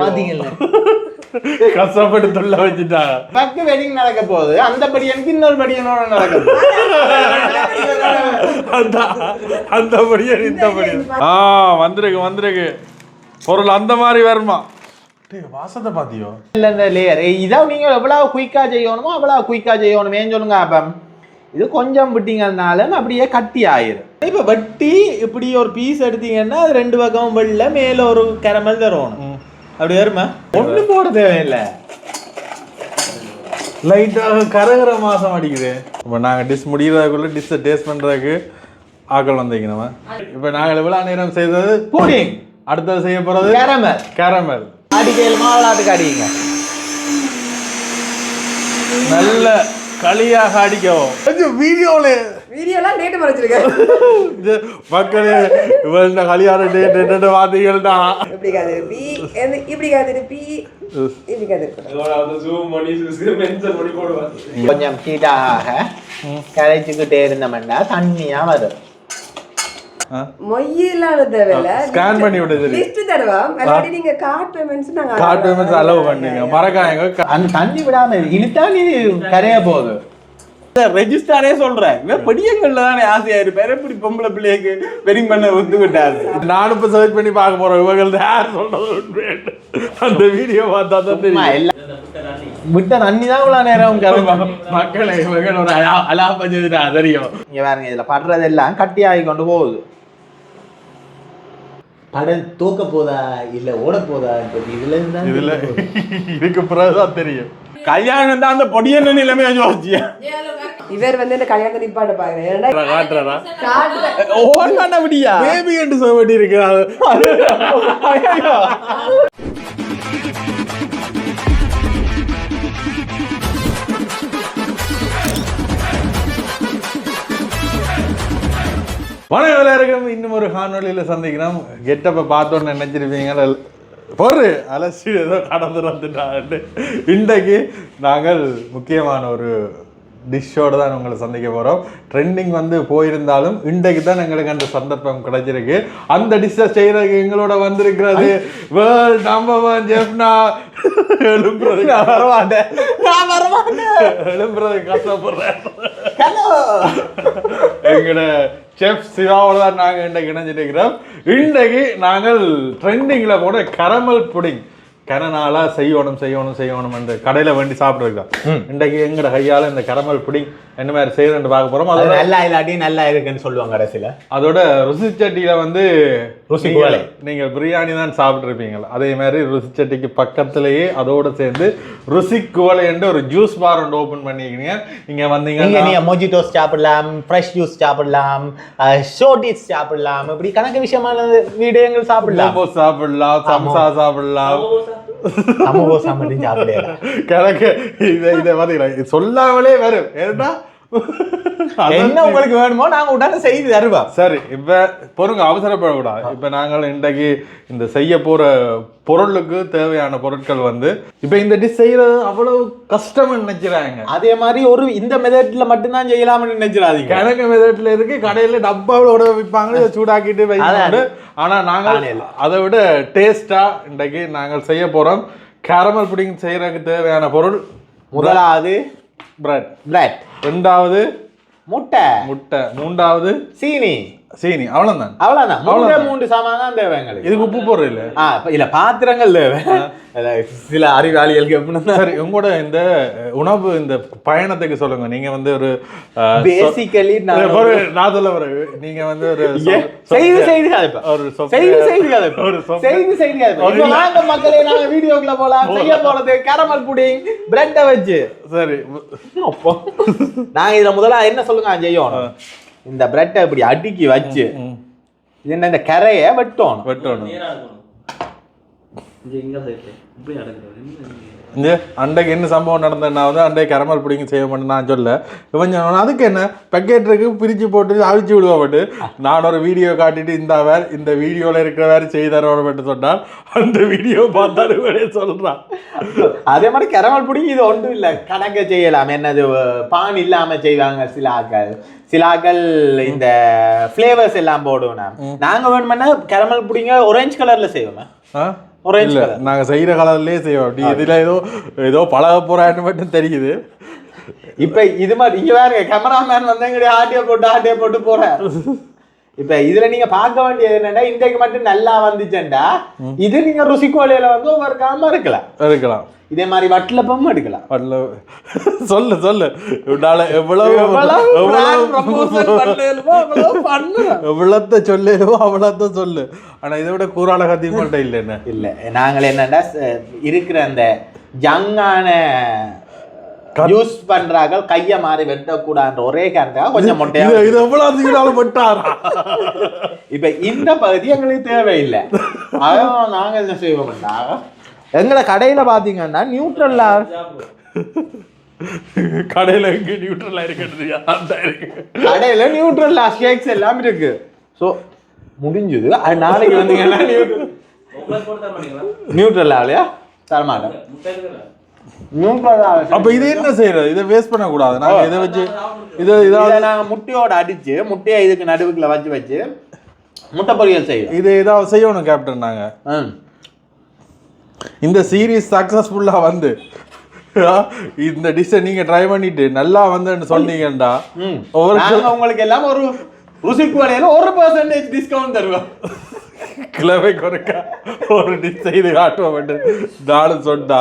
பாத்தீங்கல்ல கஷ்டப்பட்டு தொல்ல வச்சுட்டாங்க. பக்கு வெட்டிங் நடக்க போகுது, அந்த படியனுக்கு இன்னொரு படியனோட நடக்குது. அந்த படியன் இந்த படியன் வந்திருக்கு பொருள் அந்த மாதிரி வருமா? வாசத்தை பாத்தியோ இல்ல இந்த லேயர் இதான் நீங்க எவ்வளவு குயிக்கா செய்யணுமோ அவ்வளவு குயிக்கா செய்யணும். ஏன் சொல்லுங்க அப்ப இது கொஞ்சம் விட்டீங்கன்னால அப்படியே கட்டி ஆயிரும். இப்ப வெட்டி இப்படி ஒரு பீஸ் எடுத்தீங்கன்னா அது ரெண்டு பக்கமும் வெள்ள மேல ஒரு கரமல் தரணும். அப்படி வருமா? ஒண்ணு போட தேவையில்லை, லைட்டாக கரகர மாசம் அடிக்குது. இப்போ நாங்கள் டிஷ் முடிகிறதுக்குள்ள டிஷ்ஷை டேஸ்ட் பண்ணுறதுக்கு ஆக்கள் வந்தீங்க. நம்ம இப்போ நாங்கள் எவ்வளோ நேரம் செய்தது புடிங், அடுத்தது செய்ய போகிறது கேரமல். அடிக்கையில் மாவளாட்டுக்கு அடிங்க, நல்ல களியாக அடிக்கவும். வீடியோலாம் டேட் மறைச்சிருக்கேன் மக்களே, இவள்கிட்ட கல்யாண டேட் வார்த்தைகள்டா. இப்படி காது பி இப்படி காது பி இப்படி காது கொஞ்சம் ஹீட்டாக கரைச்சிக்கிட்டே இருந்தோம்னா தண்ணியா வரும். மொய்யில்லாத தேவையில்ல, ஸ்கேன் பண்ணி விடுது. லிஸ்ட் தருவோம், அல்லாட்டி நீங்க கார்ட் பேமெண்ட்ஸ் நாங்க கார்ட் பேமெண்ட்ஸ் அலோவ் பண்ணீங்க. மறக்காங்க அந்த தண்ணி விடாம இழுத்தா நீ கரைய போகுது. ரெஜிஸ்டாரே சொல்றேன், இவன் படியங்கள்ல தானே ஆசையா இருப்பாரு. இப்படி பொம்பளை பிள்ளைக்கு வெட்டிங் பண்ண ஒத்துக்கிட்டாரு. நானும் இப்ப சர்ச் பண்ணி பார்க்க போறேன் இவங்க யார் சொல்றது. அந்த வீடியோ பார்த்தா தான் தெரியும். விட்ட தண்ணி தான் இவ்வளவு நேரம் மக்களை இவங்க ஒரு அலாபம் செய்துட்டா தெரியும். இங்க பாருங்க, இதுல படுறதெல்லாம் கட்டி ஆகி கொண்டு போகுது. படம் தூக்க போதா இல்ல ஓட போதா இதுல இதுக்கு பிறகுதான் தெரியும். கல்யாணம் தான் அந்த பொடியன்னு நிலைமை யோசிச்சியா. இவர் வந்து இந்த கல்யாணத்தை நிப்பாட்ட பாக்குறேன். பேபி என்று சொல்ல வேண்டி இருக்கிறாரு. வணக்கம் எல்லாருக்கும், இன்னும் ஒரு காணொலியில் சந்திக்கிறோம். கெட்டப்ப பார்த்தோன்னு நினைச்சிருப்பீங்க பொறு அலசி ஏதோ கடந்து வந்துட்டாண்டு. இன்றைக்கு நாங்கள் முக்கியமான ஒரு டிஷ்ஷோடு தான் உங்களை சந்திக்க போகிறோம். ட்ரெண்டிங் வந்து போயிருந்தாலும் இன்றைக்கு தான் எங்களுக்கு அந்த சந்தர்ப்பம் கிடைச்சிருக்கு. அந்த டிஷ்ஷை செய்கிறதுக்கு எங்களோட வந்திருக்கிறது வேர்ல்ட் நம்பர் 1 செஃப்னா. எழும்புறது எழும்புறது கஷ்டப்படுறேன். எங்களோட செஃப் சிவாவோட தான் நாங்கள் இன்றைக்கு இணைஞ்சிருக்கிறோம். இன்றைக்கு நாங்கள் ட்ரெண்டிங்கில் போன கரமல் புடிங் கரனால செய்யணும் என்று கடையில் வேண்டி சாப்பிட்ருக்கோம். இன்றைக்கு எங்களோட கையால் இந்த கரமல் புடிங் என்ன மாதிரி செய்யணும்னு பார்க்க போகிறோம். அதோட நல்லா இல்லாட்டி நல்லா இருக்குன்னு சொல்லுவாங்க கடைசியில். அதோட ருசி சட்டியில் வந்து நீங்கள் பிரியாணி தான் சாப்பிட்ருப்பீங்களா, அதே மாதிரி ருசி சட்டிக்கு பக்கத்துலேயே அதோட சேர்ந்து ருசி குவலை என்று ஒரு ஜூஸ் பார் ஒன்று ஓப்பன் பண்ணிக்கிறீங்க. இங்கே வந்தீங்கன்னா நீங்கள் மொஜிட்டோஸ் சாப்பிடலாம், ஃப்ரெஷ் ஜூஸ் சாப்பிடலாம், ஷோர்டிஸ் சாப்பிடலாம், இப்படி கணக்கு விஷயமான வீடியோங்கள் சாப்பிடலாம். சாப்பிடலாம், சம்சா சாப்பிடலாம், சமோசா மட்டும் சாப்பிடலாம். கணக்கு இதை பார்த்தீங்களா சொல்லாமலே வரும். ஏன்னா என்ன உங்களுக்கு வேணுமோ நாங்க உடனே செய்து தருவோம். சரி, இப்ப பொருங்க அவசரப்படக்கூடாது. இப்ப நாங்கள் இன்றைக்கு இந்த செய்ய போற பொருளுக்கு தேவையான பொருட்கள் வந்து இப்ப இந்த டிஷ் செய்யறது அவ்வளவு கஷ்டம் நினைக்கிறாங்க. அதே மாதிரி ஒரு இந்த மெதட்ல மட்டும்தான் செய்யலாம்னு நினைச்சிடாதீங்க. கணக்கு மெதட்ல இருக்கு, கடையில டப்பாவோட விற்பாங்க, விடாக்கிட்டு வைப்பாங்க. ஆனா நாங்கள் அதை விட டேஸ்டா இன்றைக்கு நாங்கள் செய்ய போறோம். கேரமல் புடிங் செய்யறதுக்கு தேவையான பொருள் முதலாவது பிரெட், ரெண்டாவது முட்டை, மூன்றாவது சீனி. அவ்வளவுதான். மூன்று சாமான் தான் தேவை எங்களுக்கு. இதுக்கு உப்பு போடுற இல்ல பாத்திரங்கள் தேவை. சில அறிவாளிகளுக்கு எப்படின்னா சரி, உங்களோட இந்த உணவு இந்த பயணத்துக்கு சொல்லுங்க. நீங்க வந்து ஒரு பேசிக்கலி நான் சொல்ல வர நீங்க வந்து ஒரு மக்களே நாங்க வீடியோக்குள்ள போலாம். செய்ய போறது கேரமல் புடிங் பிரெட்டை வச்சு. சரி, நாங்க இதுல முதல்ல என்ன சொல்லுங்க செய்யணும். இந்த பிரெட்டை இப்படி அடுக்கி வச்சு இந்த கரையை வெட்டணும். அன்றைக்கு என்ன சம்பவம் நடந்ததுன்னா வந்து அன்றைக்கு கரமல் புடிங்க செய்ய மாட்டேன் நான் சொல்ல. இவன் அதுக்கு என்ன பேக்கெட்டுக்கு பிரித்து போட்டு அழிச்சு விடுவாப்பட்டு நான் ஒரு வீடியோ காட்டிட்டு இந்த வீடியோவில் இருக்கிற வேறு செய்தாரோட சொன்னால் அந்த வீடியோ பார்த்தாரு சொல்கிறான். அதே மாதிரி கரமல் புடிங்க இது ஒன்றும் இல்லை, கணக்க செய்யலாம். என்னது பான் இல்லாமல் செய்வாங்க சில ஆக்கள் இந்த ஃப்ளேவர்ஸ் எல்லாம் போடுவோம். நாங்கள் வேணுமென்னா கரமல் புடிங்க ஆரஞ்சு கலரில் செய்வோம். orange இல்ல color. நாங்க செய்யற கலர்லயே செய்வோம் அப்படி இதுல ஏதோ பழக போறான்னு மட்டும் தெரியுது. இப்ப இது மாதிரி இங்க வேற கேமராமேன் வந்து எங்க ஆட்டிய போட்டு போறாரு. இப்ப இதுல நீங்க பார்க்க வேண்டியது என்னன்னா இன்றைக்கு மட்டும் நல்லா வந்துச்சேன்டா இது நீங்க ருசிக்கோலையில வந்து ஒவ்வொரு காம இருக்கலாம். இதே மாதிரி வட்டலப்பம் எடுக்கலாம். சொல்லு உன்னால எவ்வளத்த சொல்லுவோ அவ்வளோத்த சொல்லு. ஆனா இதை விட கூறால கத்தியமாட்ட இல்லை என்ன இல்ல நாங்கள் என்னன்னா இருக்கிற அந்த ஜங்கான யூஸ் பண்றாங்க கைய மாறி வெட்டக்கூடாதுன்ற ஒரே காரணம் கொஞ்சம் மொட்டையா இது எவ்வளவு வெட்டாரா. இப்ப இந்த பகுதி எங்களுக்கு தேவையில்லை. அதான் நாங்க என்ன செய்வோம்னா எங்களை கடையில பாத்தீங்கன்னா நியூட்ரல்லா கடையில எங்க நியூட்ரல்லா இருக்கிறது கடையில நியூட்ரல்லா கேக்ஸ் எல்லாம் இருக்கு. ஸோ முடிஞ்சது அது நாளைக்கு வந்தீங்கன்னா நியூட்ரல்லாலையா தரமாட்டேன். அப்ப இது என்ன செய்யறது? இதை வேஸ்ட் பண்ண கூடாது. நாங்க இதை வச்சு இதை நாங்க முட்டையோட அடிச்சு முட்டையை இதுக்கு நடுவுக்குள்ள வச்சு முட்டை பொரியல் செய்யும். இது ஏதாவது செய்யணும் கேப்டன். நாங்க இந்த சீரீஸ் சக்சஸ்ஃபுல்லா வந்து இந்த டிஷ்ஷை நீங்க ட்ரை பண்ணிட்டு நல்லா வந்துன்னு சொன்னீங்கடா உங்களுக்கு எல்லாம் ஒரு ருசிக்கு வரையில 1% டிஸ்கவுண்ட் தருவோம். கிளவை குறைக்க ஒரு டிஷ் செய்து காட்டுவோம் நானும் சொன்னா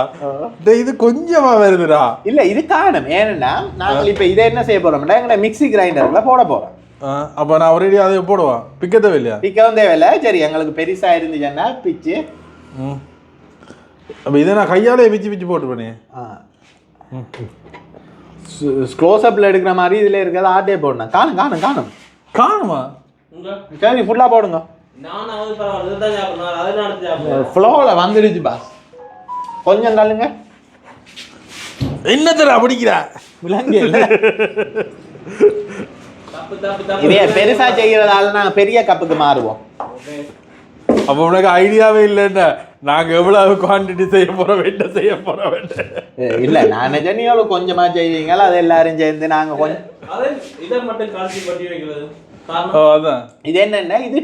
இது கொஞ்சமா வருதுடா. இல்ல இது காரணம் ஏன்னா நாங்கள் இப்ப இதை என்ன செய்ய போறோம்னா எங்க மிக்ஸி கிரைண்டர்ல போட போறோம். அப்ப நான் ஒரேடி அதை போடுவேன். பிக்க தேவையில்லையா? பிக்கவும் தேவையில்லை. சரி எங்களுக்கு பெருசா இருந்துச்சுன்னா பிச்சு அப்ப இதை நான் கையாலே பிச்சு போட்டு பண்ணேன். க்ளோஸ்அப்ல எடுக்கிற மாதிரி இதுல இருக்கிறது ஆட்டே போடணும். காணுமா சரி ஃபுல்லா போடுங்க. ஃப்ளோல வந்துடுச்சு பாஸ். கொஞ்சம் கல்லுங்க. என்னத்தடா பிடிக்கிறா விலங்கு இல்லை. இதே பெருசா செய்யறதால நாங்க பெரிய கப்புக்கு மாறுவோம். அப்ப உனக்கு ஐடியாவே இல்லைன்னா நாங்க எவ்வளவு குவான்டிட்டி செய்ய போறோம் இல்ல நான் நிஜனியோட கொஞ்சமா செய்வீங்களா அது எல்லாரும் சேர்ந்து நாங்க கொஞ்சம் இது என்னன்னா இது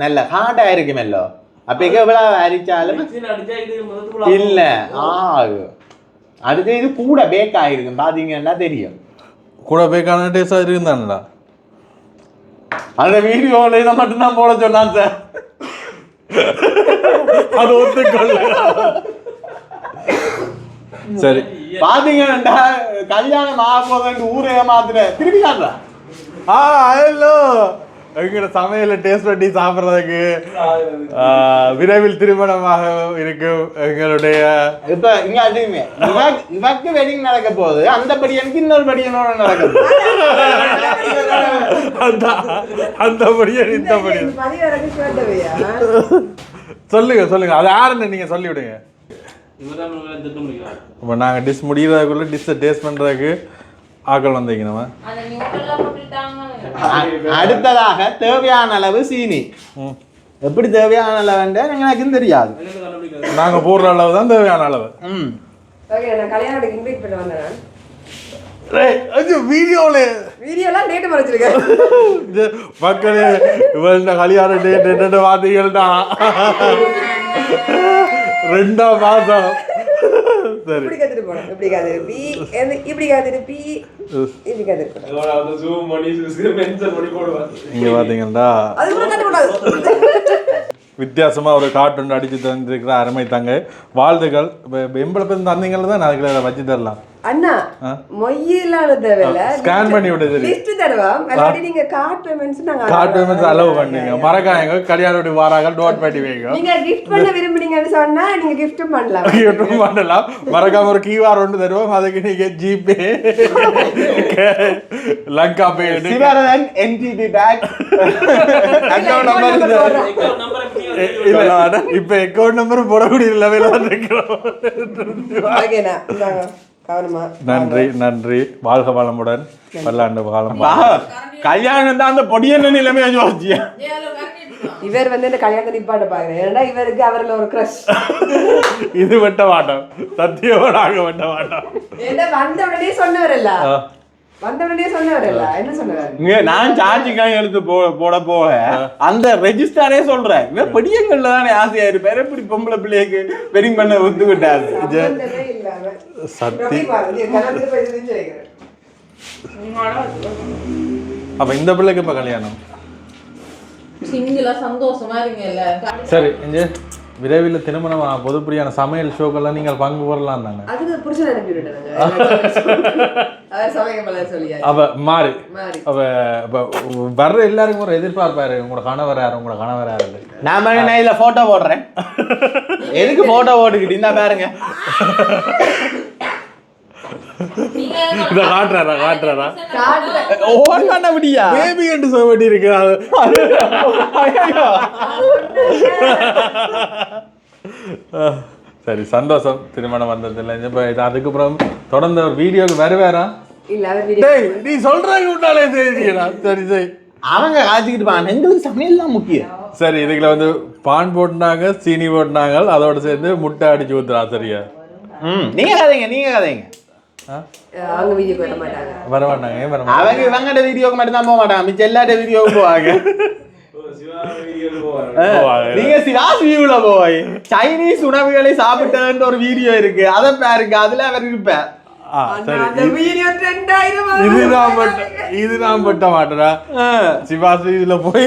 நல்ல ஹார்டா இருக்குமெல்லோ அப்ப எவ்வளவு அரிச்சாலும் இல்ல அடுத்து இது கூட பேக் ஆயிருக்கும் பாத்தீங்கன்னா தெரியும். கூட பேக்கான டேஸ்டா இருக்குதானடா. அந்த வீடியோல இதை மட்டும் தான் போட சொன்னான் சார். அது ஒத்துக்கொள்ள சரி பாத்தீங்கன்னா கல்யாணம் ஆக போதுன்னு ஊரே மாத்துற திருப்பி காட்டுறா. ஹலோ எங்களோட சமையல டேஸ்ட் பண்ணி சாப்பிட்றதுக்கு விரைவில் திருமணமாக இருக்கும் எங்களுடைய இப்ப இங்க அதுவுமே இவக்கு வெட்டிங் நடக்க போகுது. அந்த படியனுக்கு இன்னொரு படியனோட நடக்க போகுது. அந்த படியன் இந்த படியன் சொல்லுங்க அது யாருன்னு நீங்க சொல்லி விடுங்க. இப்போ நாங்கள் டிஷ் முடிகிறதுக்குள்ள டிஷ்ஷை டேஸ்ட் பண்ணுறதுக்கு ஆக்கள் வந்தீங்க நம்ம. அடுத்ததாக தேவையான அளவு சீனி. எப்படி தேவையான அளவுன்ற எனக்கு தெரியாது. நாங்கள் போடுற அளவு தான் தேவையான அளவு. மக்களே இவள்ட கல்யாண டேட் என்னென்ன பார்த்தீங்கன்னா 2 மாதம். சரி இங்க பாத்தீங்கன்னா வித்தியாசமா ஒரு கார்ட்டூன் அடிச்சு தந்திருக்கிற அருமை தாங்க வாழ்த்துக்கள். எம்பளை பேர் தந்தீங்கன்னு தான் அதுக்குள்ள வச்சு தரலாம். அண்ணா மொய்யிலான தேவையில்ல ஸ்கேன் பண்ணி விடுது லிஸ்ட் தருவோம். அல்லாட்டி நீங்க கார்ட் பேமெண்ட்ஸ் நாங்க கார்ட் பேமெண்ட்ஸ் அலோவ் பண்ணீங்க. மறக்காதீங்க கல்யாணோட வாராக நோட் பண்ணி வைங்க. நீங்க கிஃப்ட் பண்ண விரும்புறீங்கன்னு சொன்னா நீங்க கிஃப்ட்டும் பண்ணலாம். கிஃப்ட்டும் பண்ணலாம். மறக்காம ஒரு கியூஆர் ஒன்று தருவோம். அதுக்கு நீங்க ஜிபே லங்கா பே சிவரன் என்டிபி பேக் அக்கவுண்ட் நம்பர் இல்ல இப்ப அக்கவுண்ட் நம்பர் போடக்கூடிய லெவல்ல தான் இருக்கிறோம். ஓகேனா நன்றி நன்றி. வாழ்க வளமுடன். பல்லாண்டு காலம். கல்யாணம் தான் அந்த பொடியன நிலைமையா யோசிச்சியா? இவர் வந்து இந்த கல்யாணத்தை நிப்பாட்ட பாக்குறேன். ஏன்னா இவருக்கு அவர்ல ஒரு கிரஷ். இது வெட்ட மாட்டோம். சத்தியமா நாங்க வெட்ட மாட்டோம். என்ன வந்த உடனே சொன்னவரல்ல வந்தவனே சொன்னவரல்ல என்ன சொன்னாரு நான் சார்ஜுக்காக எடுத்து போட போக அந்த ரெஜிஸ்டரே சொல்றேன் இவன் பெரியங்கள்ல தானே ஆசையா இருப்பாரு எப்படி பொம்பளை பிள்ளைக்கு வெட்டிங் பண்ண ஒத்துக்கிட்டாரு சத்தி அப்ப இந்த பிள்ளைக்கு இப்ப கல்யாணம் சிங்கிளா சந்தோஷமா இருக்கீங்கல்ல. சரி இங்க விரைவில் திருமணம் பொதுப்படியான சமையல் ஷோக்கெல்லாம் நீங்கள் பங்கு போடலாம் தானே அதுக்கு புருஷன் அனுப்பி விட்டுட்டாங்க அவர் சமைக்க போல சொல்லியா அவ மாறி அவ வர்ற எல்லாருக்கும் ஒரு எதிர்பார்ப்பாரு உங்களோட கணவர் யாரு உங்களோட கணவர் யாரு நான் இதுல போட்டோ போடுறேன் எதுக்கு போட்டோ போட்டுக்கிட்டு இந்த பாருங்க இத காட்டுறாரா ஓன் பண்ண முடியா பேபி என்று சொல்ல வேண்டி இருக்கு சரி சந்தோஷம் திருமணம் வந்ததில்லை இப்ப அதுக்கப்புறம் தொடர்ந்து ஒரு வீடியோக்கு வருவாரா இல்ல அவர் வீடியோ நீ சொல்றாங்க உண்டாலே தெரியுறா சரி சரி அவங்க காய்ச்சிக்கிட்டு பாங்க எங்களுக்கு சமையல் தான் முக்கியம் சரி இதுக்குள்ள வந்து பான் போட்டுனாங்க சீனி போட்டுனாங்க அதோட சேர்ந்து முட்டை அடிச்சு ஊத்துறா சரியா நீங்க கதைங்க அவங்க வீடியோக்கு வர மாட்டாங்க வரமாட்டாங்க அவங்க இவங்கட வீடியோக்கு மட்டும் தான் போக மாட்டாங்க மிச்ச எல்லாட்ட வீடியோக்கு போவாங்க நீங்க சிவாஸ் வியூல போய் சைனீஸ் உணவுகளை சாப்பிட்டதுன்ற ஒரு வீடியோ இருக்கு அதை பாருங்க அதுல அவர் இருப்பார் இதுதான் பட்ட மாட்டா சிவாஸ் இதுல போய்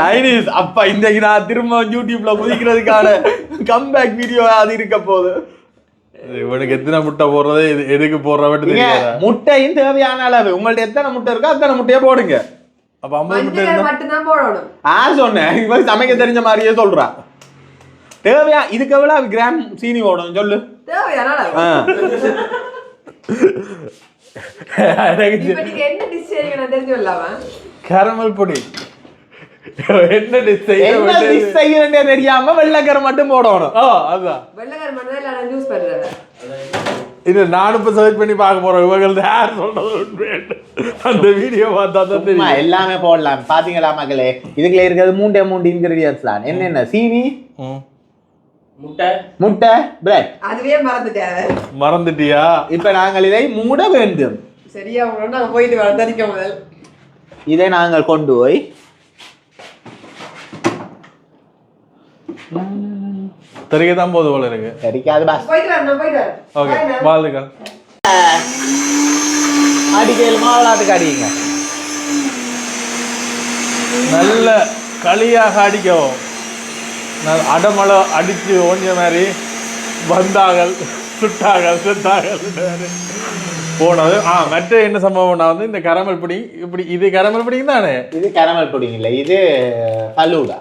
சைனீஸ் அப்ப இந்த நான் திரும்ப யூடியூப்ல குதிக்கிறதுக்கான கம்பேக் வீடியோ அது இருக்க போகுது இவனுக்கு எத்தனை முட்டை போடுறது எதுக்கு போடுற முட்டையும் தேவையான அளவு உங்கள்ட்ட எத்தனை முட்டை இருக்கோ அத்தனை முட்டையை போடுங்க அப்ப 50 முட்டை மட்டும்தான் போடணும் சொன்னேன் இவன் சமைக்க தெரிஞ்ச மாதிரியே சொல்றான் தேவையா இதுக்கு எவ்வளவு கிராம் சீனி போடணும் சொல்லு தேவையான என்ன டிஷ் செய்யணும் தெரிஞ்சு வரலாமா கேரமல் பொடி என்ன டிஷ் செய்யறேன்னு தெரியாம வெள்ளைக்கரை மட்டும் போடணும் அதுதான் வெள்ளைக்கார மட்டும் தான் நான் யூஸ் பண்றேன் இது நான் இப்ப சர்ச் பண்ணி பார்க்க போறேன் இவங்க யார் சொல்றது அந்த வீடியோ பார்த்தா தான் தெரியும் எல்லாமே போடலாம் பாத்தீங்களா மக்களே இதுக்குள்ள இருக்கிறது மூணு இன்கிரீடியன்ஸ் தான் என்னென்ன சீனி முட்டை பிரெட் அதுவே மறந்துட்டியா இப்ப நாங்கள் இதை மூட வேண்டும் சரியா நாங்க போயிட்டு வந்தரிக்க முதல் இதை நாங்கள் கொண்டு போய் தெரியதான் போது போல இருக்கு தெரிக்காது பாஸ் போயிட்டு ஓகே வாழ்த்துக்கள் அடிக்கையில் மாவளாத்துக்கு அடிங்க நல்ல களியாக அடிக்கவும் அடமலை அடிச்சு ஓஞ்ச மாதிரி வந்தார்கள் சுட்டார்கள் போனது மற்ற என்ன சம்பவம்னா வந்து இந்த கரமல் பொடி இப்படி இது கரமல் பொடி தானே இது கரமல் பொடி இல்லை இது ஃபலூடா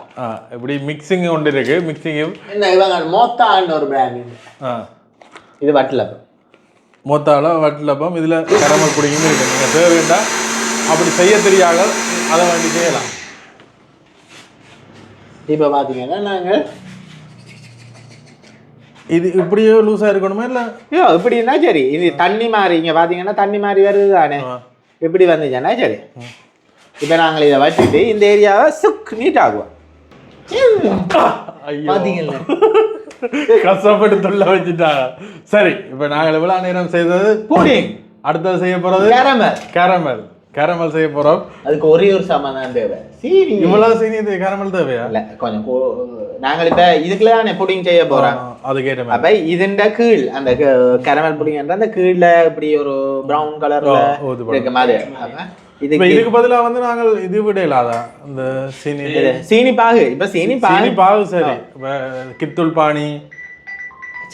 இப்படி மிக்சிங் ஒன்று இருக்கு மிக்சிங்கும் என்ன இவங்க மோத்தான்னு ஒரு பிராண்ட் இது வட்டலப்பம் மொத்தால வட்டலப்பம் இதுல கரமல் பொடியும் இருக்கு நீங்க தேவைண்டா அப்படி செய்ய தெரியாத அதை வேண்டி செய்யலாம் இப்போ பார்த்தீங்கன்னா நாங்கள் இது இப்படியே லூஸாக இருக்கணுமா இல்லை ஐயோ இப்படின்னா சரி இது தண்ணி மாதிரி இங்கே பார்த்தீங்கன்னா தண்ணி மாதிரி வருது தானே இப்படி வந்துச்சுன்னா சரி இப்போ நாங்கள் இதை வச்சுட்டு இந்த ஏரியாவை சுக் நீட் ஆகுவோம் பார்த்தீங்கல்ல கஷ்டப்பட்டு தொல்லை வச்சுட்டாங்க சரி இப்போ நாங்கள் எவ்வளோ நேரம் செய்தது புடிங் அடுத்தது செய்ய போகிறது கேரமல் கேரமல் செய்ய போகிறோம் அதுக்கு ஒரே ஒரு சாமான் தான் தேவை சீனி இவ்வளவு சீனி இது கேரமல் தேவையா இல்லை கொஞ்சம் நாங்கள் இப்போ இதுக்குள்ள தானே புடிங் செய்ய போகிறோம் அது கேட்ட அப்போ இதுண்ட கீழ் அந்த கேரமல் புடிங்கன்ற அந்த கீழில் இப்படி ஒரு ப்ரௌன் கலரில் இருக்க மாதிரி இதுக்கு பதிலாக வந்து நாங்கள் இது விட இல்லாத இந்த சீனி பாகு இப்போ சீனி பாகு சரி கித்துள் பானி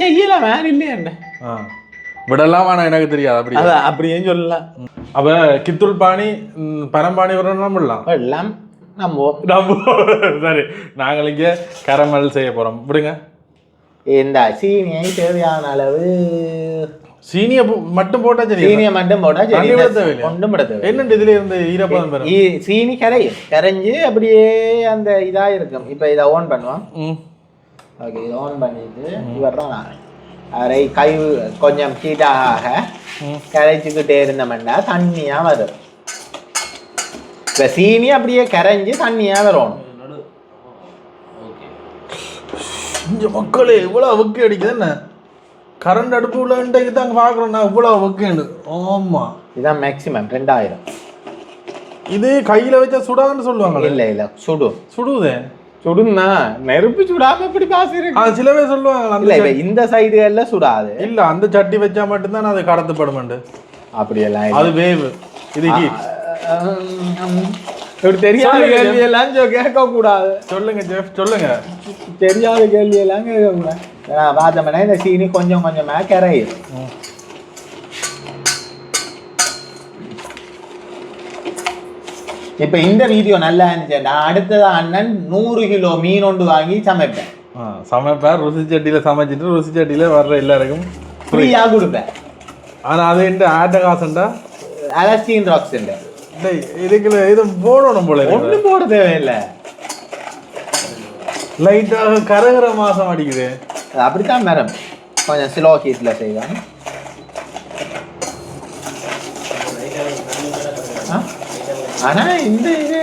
செய்யலாம் வேற இல்லையா விடலாம் ஆனால் எனக்கு தெரியாது அப்படி அப்படியே சொல்லலாம் அப்ப கித்துள் பாணி பரம்பாணி வரணும் எல்லாம் சரி நாங்கள் இங்கே கரமல் செய்ய போறோம் விடுங்க இந்த சீனியை தேவையான அளவு சீனியை மட்டும் போட்டா சரி சீனியை மட்டும் போட்டா சரி ஒன்றும் என்ன இதுல இருந்து ஈரப்பதம் சீனி கரைஞ்சு அப்படியே அந்த இதா இருக்கும் இப்ப இதை ஓன் பண்ணுவோம் ஓகே இதை ஓன் பண்ணிட்டு இவர்தான் அரை கை கொஞ்சம் ஹீட்டாக கரைச்சிக்கிட்டே இருந்தோம்னா தண்ணியா வரும் இப்ப சீனி அப்படியே கரைஞ்சு தண்ணியா வரும் இங்க மக்களே இவ்வளவு வக்கு அடிக்குது என்ன கரண்ட் அடுப்பு உள்ள இன்றைக்கு தான் பார்க்குறோம் நான் இவ்வளோ வக்குண்டு ஆமா இதான் மேக்ஸிமம் 2000. இது கையில வச்சா சுடான்னு சொல்லுவாங்க. இல்ல சுடுதே சுடுன்னா நெருப்பு சுடாம எப்படி காசு இருக்கு. சில பேர் சொல்லுவாங்க இல்ல இந்த சைடுகள்ல சுடாது. இல்ல அந்த சட்டி வச்சா மட்டும்தான் அது கடத்தப்படும். அப்படியெல்லாம் அது வேவு. இது ஒரு தெரியாத கேள்வி எல்லாம் கேட்க கூடாது. சொல்லுங்க ஜெஃப் சொல்லுங்க. தெரியாத கேள்வி எல்லாம் கேட்க கூடாது. பார்த்தோம்னா இந்த சீனி கொஞ்சம் கொஞ்சமா கரையும். இப்ப இந்த வீடியோ நல்லா இருந்துச்சு. நான் அடுத்ததா அண்ணன் 100 கிலோ மீன் ஒன்று வாங்கி சமைப்பேன். சமைப்பேன். ருசி சட்டியில சமைச்சிட்டு ருசி சட்டியில வர்ற எல்லாருக்கும் ஃப்ரீயா கொடுப்பேன். ஆனா அது என்ன ஆட்ட காசுண்டா அலஸ்டீன் ராக்ஸ் இதுக்குள்ள இது போடணும் போல. ஒண்ணு போட தேவையில்லை. லைட்டாக கரகர மாசம் அடிக்குது. அப்படித்தான் மேடம் கொஞ்சம் ஸ்லோ ஹீட்ல செய்வாங்க. ஆனா இந்த இது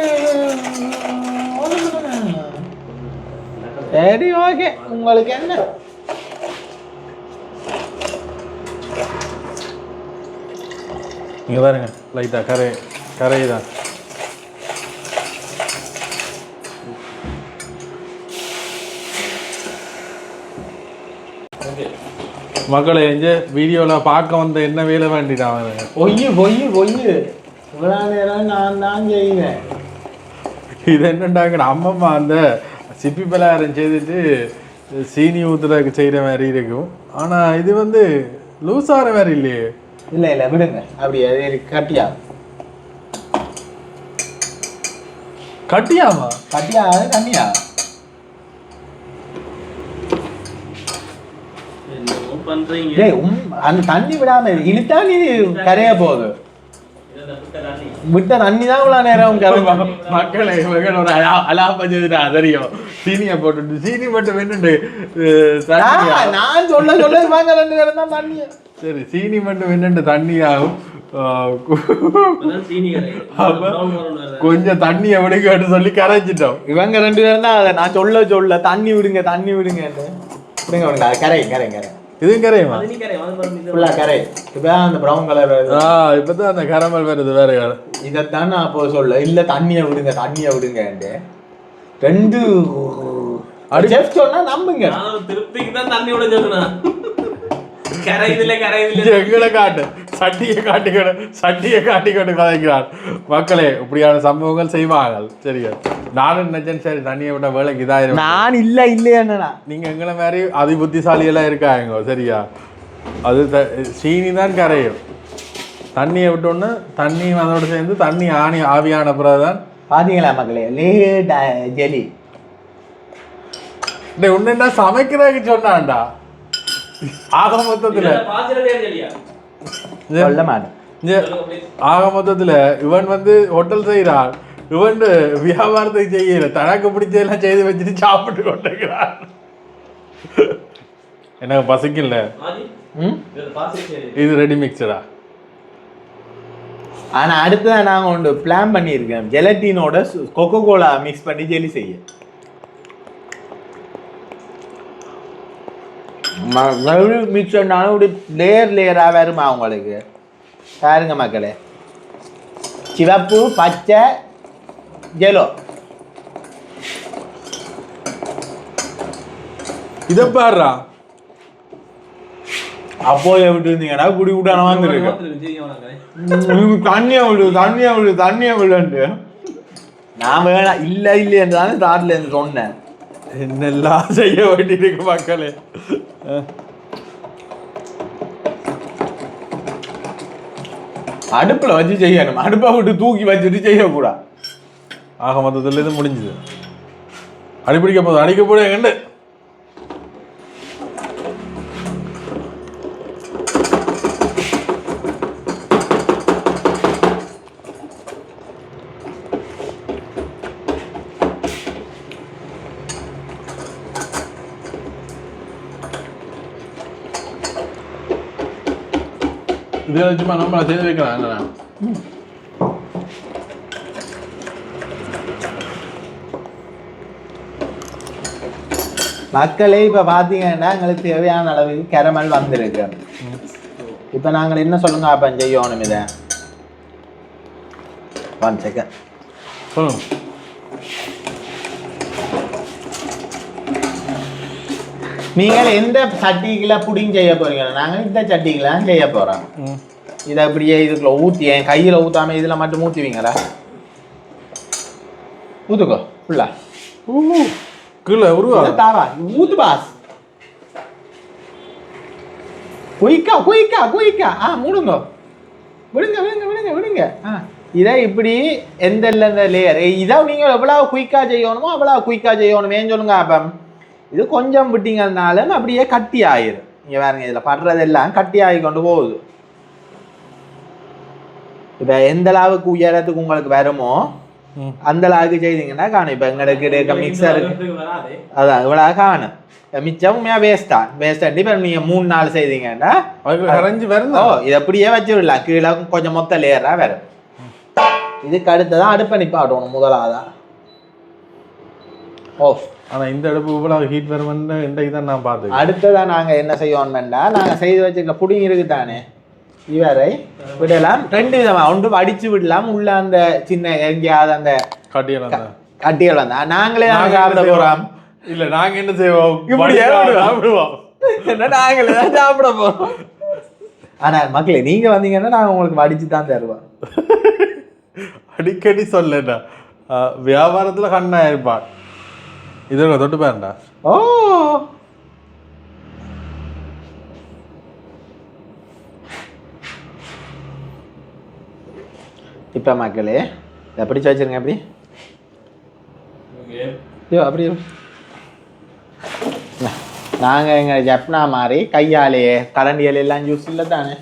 சரி ஓகே. உங்களுக்கு என்ன இங்க பாருங்க லைட்டா கரைதான். மக்களை வீடியோல பார்க்க வந்த என்ன வேலை வேண்டிட்டாங்க. இவ்வளோ நேரம் நான் தான் செய்வேன். இது என்னண்டாங்க அம்மம்மா அந்த சிப்பி பலகாரம் செய்துட்டு சீனி ஊத்துறதுக்கு செய்கிற மாதிரி இருக்கும். ஆனா இது லூஸ் ஆகிற மாதிரி இல்லையே. இல்லை விடுங்க. அப்படி அது கட்டியாமா தண்ணியா அந்த தண்ணி விடாம இழுத்தா நீ கரைய போகுது. விட்ட தண்ணி தான் இவ்வளவு நேரம் மக்களை ஒரு அலாப்பா தெரியும். சீனியை போட்டு சீனி போட்டு வேணுண்டு நான் சொல்ல வாங்க 2 நேரம் தான் தண்ணி. சரி சீனி மட்டும் வேணுண்டு தண்ணி ஆகும். கொஞ்சம் தண்ணியை விடுங்க சொல்லி கரைச்சிட்டோம். இவங்க 2 பேரும் தான் அதை நான் சொல்ல தண்ணி விடுங்க கரை இதுவும் கரையுமா? கரை. இப்பதான் அந்த ப்ரௌன் கலர் வருது. இப்பதான் அந்த கரமல் வருது. வேற இதைத்தான் நான் அப்போ சொல்ல இல்ல தண்ணியை விடுங்க 2 செஃப் சொன்னா நம்புங்க. திருப்திக்கு தான் தண்ணி விட சொன்னா எங்களை காட்டு சட்டியை காட்டிக்கொண்டு கதைக்கிறார். மக்களே இப்படியான சம்பவங்கள் செய்வார்கள். சரியா நானும் நினைச்சேன் சரி தண்ணியை விட வேலைக்கு இதாயிரும். நான் இல்லையா நீங்க எங்களை மாதிரி அதி புத்திசாலி எல்லாம் இருக்காங்க. சரியா அது சீனி தான் கரையும். தண்ணியை விட்டோன்னு தண்ணி அதோட சேர்ந்து தண்ணி ஆவியான பிறகுதான் பாத்தீங்களா மக்களே ஜெலி உன்ன சமைக்கிறதுக்கு சொன்னான்டா. ஆக மொத்தத்துல இவன் ஹோட்டல் செய்யறான். இவன் வியாபாரத்தை செய்யல தனக்கு பிடிச்சதெல்லாம் செய்து வச்சுட்டு சாப்பிட்டு கொண்டிருக்கிறான். எனக்கு பசிக்கல. இது ரெடி மிக்சரா? ஆனா அடுத்ததான் நாங்க ஒன்று பிளான் பண்ணியிருக்கேன். ஜெலட்டினோட கொக்கோ கோலா மிக்ஸ் பண்ணி ஜெலி செய்ய. மிக்சர்னாலும் லேயரா வருமா உங்களுக்கு பாருங்க மக்களே. சிவப்பு பச்சை ஜெலோ இத பாருடா. அப்போ விட்டு இருந்தீங்கன்னா குடி விட்டான வந்துருக்கு. தண்ணியா விடுன்ட்டு நான் வேணாம் இல்லைன்றாலும் தாட்ல இருந்து சொன்னேன். என்னெல்லாம் செய்ய வேண்டியிருக்கு மக்களே. அடுப்புல வச்சு செய்யணும். அடுப்பை விட்டு தூக்கி வச்சுட்டு செய்யக்கூடாது. ஆக மொத்தத்துல இது முடிஞ்சது. அடிக்க போது எங்கண்டு இதில் சும்மா நம்மளை செய்து வைக்கலாம். இல்லைண்ணா மக்களே இப்போ பார்த்தீங்கன்னா எங்களுக்கு தேவையான அளவுக்கு கேரமல் வந்திருக்கு. இப்போ நாங்கள் என்ன சொல்லுங்க அப்போ செய்யணும் இதை 1 second. சொல்லுங்க. நீங்கள் எந்த சட்டிக்குள்ள புடிங் செய்ய போறீங்க? நாங்கள் இந்த சட்டிக்குள்ள செய்ய போறோம். இதை அப்படியே இதுக்குள்ள ஊற்றி என் கையில் ஊற்றாம இதில் மட்டும் ஊற்றுவீங்களா? ஊற்றுக்கோ ஃபுல்லா. கீழே உருவா தாவா ஊத்து பாஸ். குயிக்கா குயிக்கா குயிக்கா. மூடுங்க. விடுங்க விடுங்க விடுங்க விடுங்க. இதை இப்படி எந்த லேயர் இதை நீங்கள் எவ்வளோ குயிக்காக செய்யணுமோ அவ்வளோ குயிக்காக செய்யணுமேன்னு சொல்லுங்க. அப்போ இது கொஞ்சம் விட்டிங்கனாலும் அப்படியே கட்டி ஆயிரும். இங்கே பாருங்க, இதில் படுறதெல்லாம் கட்டி ஆகி கொண்டு போகுது. இப்போ எந்த அளவுக்கு உயரத்துக்கு உங்களுக்கு வருமோ அந்த அளவுக்கு செய்தீங்கன்னா காணும். இப்போ எங்களுக்கு இருக்க மிக்சருக்கு அதான் இவ்வளோ காணும். மிச்சம் வேஸ்டாக இப்போ நீங்கள் 3 நாள் செய்தீங்கன்னா இது அப்படியே வச்சு விடலாம். கீழே கொஞ்சம் மொத்த லேயராக வரும். இதுக்கு அடுத்ததான் அடுப்பை நிப்பாட்டணும் முதலாதான். ஆனால் இந்த அடுப்பு இவ்வளவு ஹீட் வரும்னு இன்றைக்கு தான் நான் பார்த்தேன். அடுத்ததான் நாங்கள் என்ன செய்வோம்னா, நாங்கள் செய்து வச்சுருக்க புடிங் இருக்குதானே, இவரை விடலாம் 2 விதமாக. ஒன்று வடிச்சு விடலாம், உள்ள அந்த சின்ன எங்கேயாவது அந்த கட்டிகள் வந்தா நாங்களே சாப்பிட போகிறோம். இல்லை நாங்கள் என்ன செய்வோம், சாப்பிடுவோம். என்ன நாங்களே தான் சாப்பிட போகிறோம். ஆனால் மக்களே நீங்கள் வந்தீங்கன்னா நாங்கள் உங்களுக்கு வடிச்சு தான் தருவோம். அடிக்கடி சொல்லடா, வியாபாரத்தில் கண்ணா இருப்பான். இதோட தொட்டு பாருண்டா. இப்போ மக்களே எப்படி வச்சிருங்க? எப்படி அப்படி நாங்கள் எங்கள் ஜப்னா மாதிரி கையாலேயே கரண்டியால் எல்லாம் ஜூஸ் இல்லை தானே.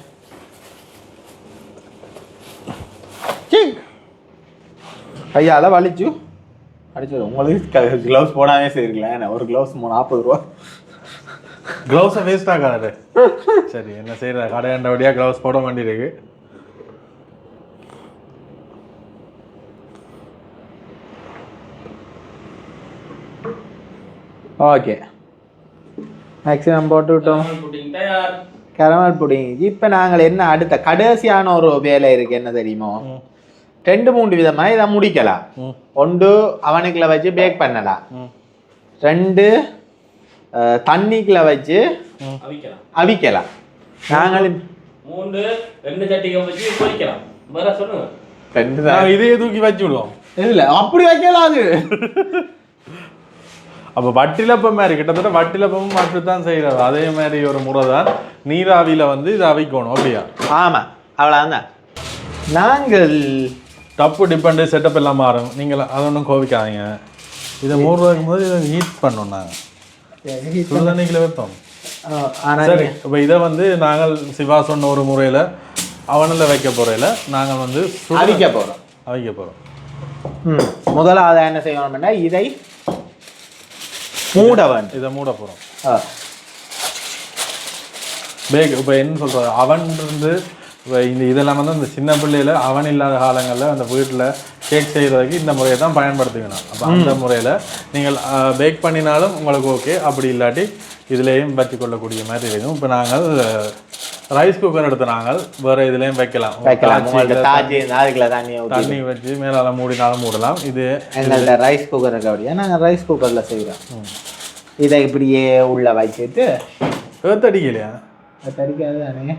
கையால் வலிச்சு அடிச்சது. உங்களுக்கு க்ளவுஸ் போடாமே செய்யிருக்கலாம். ஒரு க்ளவுஸ் 40 ரூபா. க்ளவுஸை வேஸ்ட் ஆகாது. சரி என்ன செய்யற, கடையாண்டபடியாக க்ளவுஸ் போட வேண்டியிருக்கு. ஓகே, மேக்ஸிமம் போட்டு விட்டோம். கரமல் புடிங். இப்போ நாங்கள் என்ன அடுத்த கடைசியான ஒரு வேலை இருக்கு, என்ன தெரியுமோ? 2-3 விதமாக இதை முடிக்கலாம். 1 அவனுக்குள்ள வச்சு பேக் பண்ணலாம். 2 தண்ணிக்குள்ள வச்சு அவிக்கலாம். நாங்கள் 3 2 சட்டிகள் வச்சு பொரிக்கலாம். வேற சொல்லுங்க. 2 தான் இதையே தூக்கி வச்சு விடுவோம். இல்லை அப்படி வைக்கலாம். அது அப்போ வட்டிலப்பம் மாதிரி கிட்டத்தட்ட வட்டிலப்பமும் அப்படித்தான் செய்கிறது. அதே மாதிரி ஒரு முறை தான் நீராவியில் வந்து இதை அவிக்கணும். அப்படியா? ஆமாம், அவ்வளோதான். நாங்கள் டப்பு டிபெண்டு செட்டப் எல்லாம் மாறும். நீங்கள் அதை ஒன்றும் கோவிக்காதீங்க. இதை 3 ரூபாய்க்கு போது இதை ஹீட் பண்ணோம். நாங்கள் சுடுதண்ணிக்கில் வைப்போம். சரி, இப்போ இதை வந்து நாங்கள் சிவா சொன்ன ஒரு முறையில் அவனில் வைக்க போகிறதில்ல, நாங்கள் வந்து அவிக்க போகிறோம். முதலாவது என்ன செய்யணும்னா இதை மூட வேண்டும். இதை மூட போகிறோம். பேக் இப்போ என்ன சொல்கிறது, அவன் இருந்து இப்போ இதெல்லாம் வந்து இந்த சின்ன பிள்ளையில் அவன் இல்லாத காலங்களில் அந்த வீட்டில் கேக் செய்கிறதுக்கு இந்த முறையை தான் பயன்படுத்திக்கணும். அப்போ அந்த முறையில் நீங்கள் பேக் பண்ணினாலும் உங்களுக்கு ஓகே, அப்படி இல்லாட்டி இதுலேயும் வச்சு கொள்ளக்கூடிய மாதிரி இருக்கும். இப்போ நாங்கள் ரைஸ் குக்கர் எடுத்து நாங்கள் வேறு இதுலேயும் வைக்கலாம். தண்ணி வச்சு மேலே மூடினாலும் மூடலாம். இது எங்கள்கிட்ட ரைஸ் குக்கர் இருக்கு. அப்படியே நாங்கள் ரைஸ் குக்கரில் செய்கிறோம். இதை இப்படியே உள்ள வச்சுட்டு தடிக்கலையா? தடிக்காது தானே.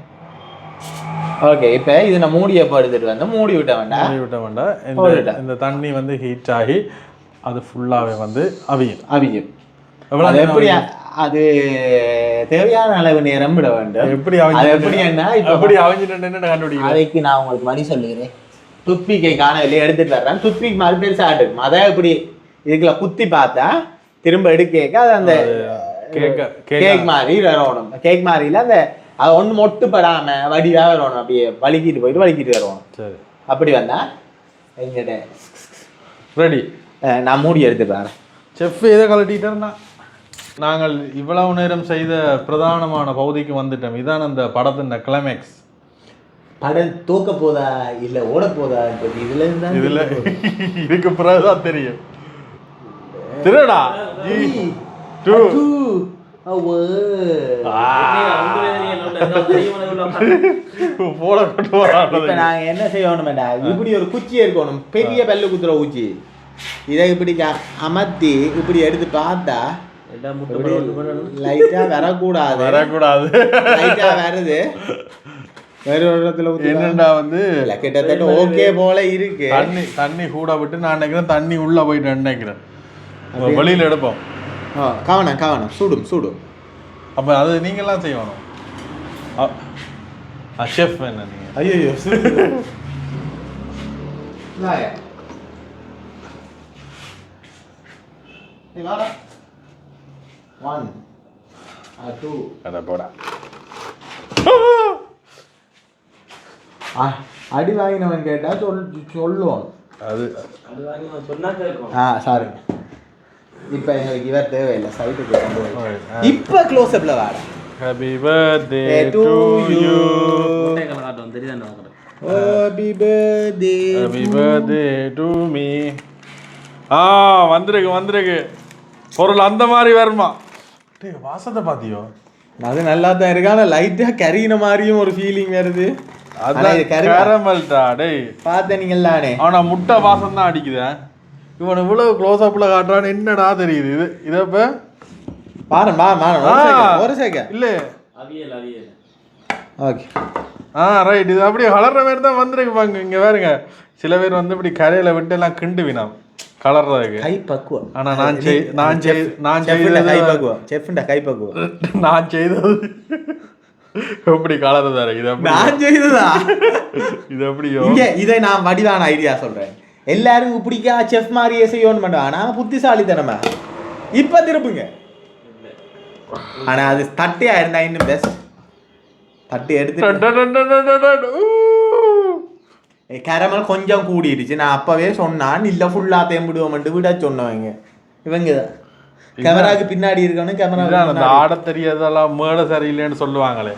ஓகே, இப்போ இது நான் மூடியை படுத்துட்டு வந்து மூடி விட்ட வேண்டாம். இந்த தண்ணி வந்து ஹீட் ஆகி அது ஃபுல்லாகவே வந்து அவியும். எப்படி அது தேவையான அளவு நேரம் விட வேண்டும். எப்படி அவிஞ்சிட்டு கண்டுபிடிக்கும். அதைக்கு நான் உங்களுக்கு வழி சொல்லுகிறேன். துப்பிக்கை காணவில்லை, எடுத்துட்டு வர்றேன். துப்பிக்கு மாதிரி பெருசாக ஆட்டுக்கும். அதை இப்படி இதுக்குள்ள குத்தி பார்த்தா திரும்ப எடுக்க அது அந்த கேக் மாதிரி வரணும். கேக் மாதிரில அந்த அது ஒன்று மொட்டுப்படாம வடிவாக வரணும். அப்படியே வலிக்கிட்டு வரணும். சரி, அப்படி வந்தா எங்கிட்ட ரெடி. நான் மூடி எடுத்துட்டு வரேன். செஃப் எதை கலட்டிட்டோம்னா நாங்கள் இவ்வளவு நேரம் செய்த பிரதானமான பகுதிக்கு வந்துட்டோம். இதான் அந்த படத்தின் கிளைமேக்ஸ். படம் தூக்க போதா இல்லை ஓட போதா இதுல இதுக்கு பிறகுதான் தெரியும். திருடா 2 போல கொண்டு வராங்க. இப்ப நாங்க என்ன செய்யணும்டா, இப்படி ஒரு குச்சி இருக்கணும், பெரிய பல்லு குத்துற குச்சி. இதை இப்படி அமர்த்தி இப்படி எடுத்து பார்த்தா லைட்டா வரக்கூடாது, லைட்டா வருது. வேற ஒரு இடத்துல என்னடா வந்து கிட்டத்தட்ட ஓகே போல இருக்கு. தண்ணி கூட விட்டு நான் நினைக்கிறேன் தண்ணி உள்ள போயிட்டு நினைக்கிறேன். வெளியில எடுப்போம். கவனம் சுடும். அப்ப அது நீங்கெல்லாம் செய்யணும். ஷெஃப் என்ன நீங்க? ஐயோ அடி வாங்கினவன் கேட்டா சொல்லுவோம். அது சாரி, இப்ப எங்களுக்கு இவர் தேவையில்லை, சைட்டுக்கு இப்ப க்ளோஸ் அப்ல வாட. Happy birthday to you. Happy birthday to me. வந்திருக்கு பொருள் அந்த மாதிரி வருமா? வாசத்தை பாத்தியோ? அது நல்லா தான் இருக்கு. ஆனா லைட்டா கரின மாதிரியும் ஒரு ஃபீலிங் வருது. அதான் கேரமல்டா டேய். பாத்தீங்களானே. ஆனா முட்டை வாசம் தான் அடிக்குது. இவன் இவ்வளவு க்ளோஸ் அப்ல காட்டுறான்னு என்னடா தெரியுது? இதப்ப ஒரு செகண்ட் இல்ல. Okay right. இது அப்படியே வளர்ற மாதிரி தான் வந்திருக்கு பாங்க. இங்க பாருங்க, சில பேர் வந்து இப்படி கரையில விட்டு எல்லாம் கிண்டுவினா கலர்றதுக்கு கை பக்குவம். ஆனா நான் செய்தது கை பக்குவம், செஃப்டா கை பக்குவம். நான் செய்தது எப்படி கலர்றதா இருக்கு. இது நான் செய்ததா? இது எப்படியோ இதை நான் வடிவான ஐடியா சொல்றேன். எல்லாரும் இப்படிக்கா செஃப் மாதிரியே செய்யணும் பண்ணுவாங்க. நான் புத்திசாலித்தனமா இப்ப திருப்புங்க. ஆனா அது தட்டியா இருந்தா இன்னும் பெஸ்ட். தட்டி எடுத்து கேரமல் கொஞ்சம் கூடிடுச்சு. நான் அப்பவே சொன்னான் இல்ல ஃபுல்லா தேம்பிடுவோம் விட சொன்னவங்க இவங்க தான். கேமராக்கு பின்னாடி இருக்கணும். கேமரா அந்த ஆட தெரியாதெல்லாம் மேடை சரியில்லைன்னு சொல்லுவாங்களே.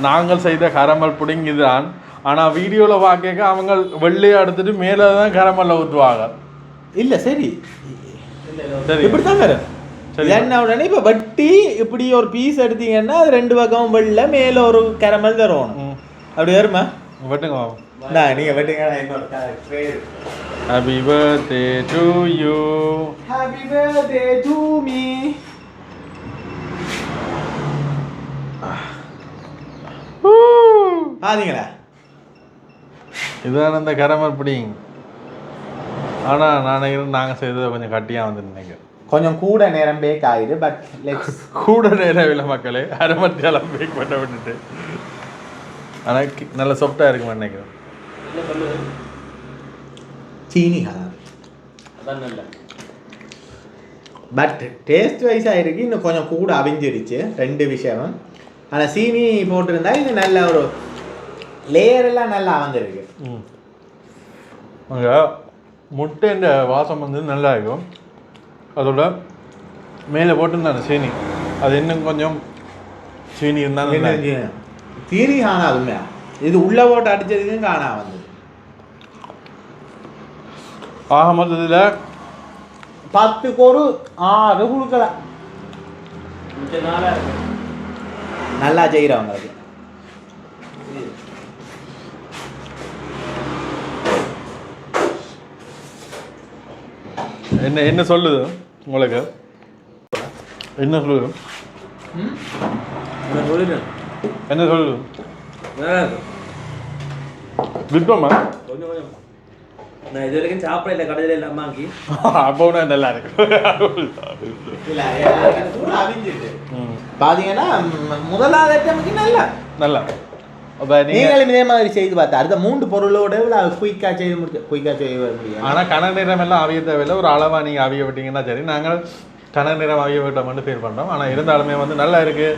நாங்கள் செய்த கரமல் புடிங் இதுதான். ஆனா வீடியோல பார்க்க அவங்க வெள்ளையா எடுத்துட்டு மேலதான் கரமல்ல ஊற்றுவாங்க. இல்ல சரி இப்படித்தான் வேற என்ன உடனே இப்ப வட்டி இப்படி ஒரு பீஸ் எடுத்தீங்கன்னா அது ரெண்டு பக்கமும் வெள்ள மேல ஒரு கரமல் தரும். அப்படி வருமா? வெட்டுங்க நீங்க வெட்டுங்க. Happy birthday to you. Happy birthday to me. பாத்தீங்களா? இதுதான் அந்த கரமல் புடிங். ஆனா நாங்க செய்தது கொஞ்சம் கட்டியா வந்து நினைக்கிறேன். கொஞ்சம் கூட நேரம் பேக் ஆயிடு. பட் கூட நேரம் இல்லை மக்களே, அரை மணி நேரம் பேக் பண்ண விட்டுட்டு. ஆனால் நல்ல சாஃப்டாக இருக்குமா நினைக்கிறேன். சீனி பட் டேஸ்ட் வைஸாக இருக்கு. இன்னும் கொஞ்சம் கூட அவிஞ்சிருச்சு ரெண்டு விஷயம். ஆனால் சீனி போட்டிருந்தா இது நல்ல ஒரு லேயர் எல்லாம் நல்லா அவந்திருக்கு. அங்கே முட்டைன்ற வாசம் வந்து நல்லா இருக்கும். அதோட மேலே போட்டுருந்தாங்க சீனி, அது இன்னும் கொஞ்சம் சீனி இருந்தாலும் சீனி காணாதுமே. இது உள்ள போட்டு அடிச்சதுக்கும் காணா வந்து. ஆக மொத்தத்தில் 10க்கு ஒரு 6 கொடுக்கலாம். நல்லா செய்கிறவங்களுக்கு. என்ன சொல்லுது உங்களுக்கு? என்ன சொல்லுது? என்ன சொல்லுது? விருப்பமா? நான் இது வரைக்கும் சாப்பிடல கடையில் இல்லாம அப்போ நல்லா இருக்கு. பாத்தீங்கன்னா முதலாவது ஐட்டமுக்கு நல்லா நீங்களும் இதே மாதிரி செய்து பார்த்தா அடுத்த 3 பொருளோட குயிக்கா செய்ய முடியும். ஆனால் கணக்கு நேரம் எல்லாம் அவிய தேவையில்லை. ஒரு அளவா நீங்க அவிய விட்டீங்கன்னா சரி. நாங்கள் கணக்கு நேரம் அவிய விட்டோம்னு ஃபீல் பண்றோம். ஆனால் இருந்தாலுமே வந்து நல்லா இருக்கு.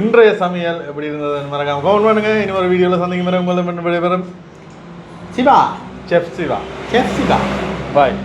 இன்றைய சமையல் எப்படி இருந்தது மறக்காம கமெண்ட் பண்ணுங்க. இனி ஒரு வீடியோல சந்திக்கும் வரை உங்களை விடைபெறும் சிவா, செஃப் சிவா. பாய்.